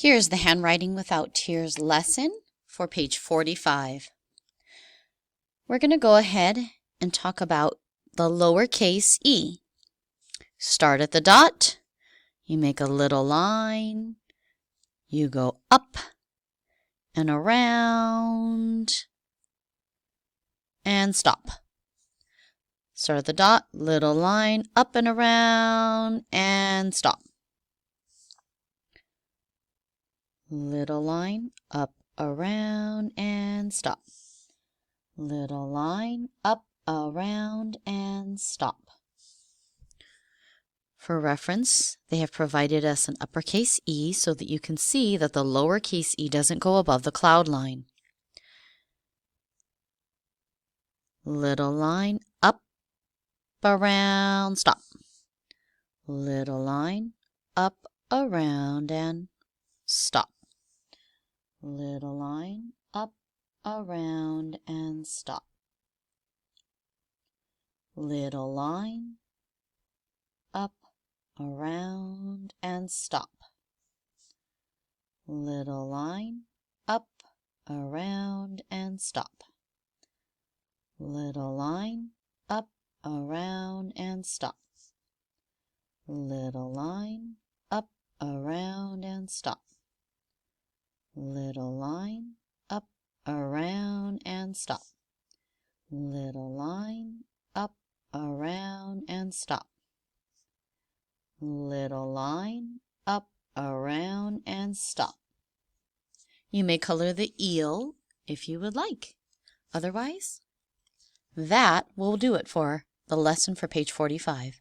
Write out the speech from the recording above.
Here's the Handwriting Without Tears lesson for page 45. We're going to go ahead and talk about the lowercase e. Start at the dot, you make a little line, you go up and around and stop. Start at the dot, little line, up and around and stop. Little line, up, around, and stop. Little line, up, around, and stop. For reference, they have provided us an uppercase E so that you can see that the lowercase e doesn't go above the cloud line. Little line, up, around, stop. Little line, up, around, and stop. Little line, up, around, and stop. Little line, up, around, and stop. Little line, up, around, and stop. Little line, up, around, and stop. Little line, up, around, and stop. Little line, up, around, and stop. Little line, up, around, and stop. Little line, up, around, and stop. You may color the eel if you would like. Otherwise, that will do it for the lesson for page 45.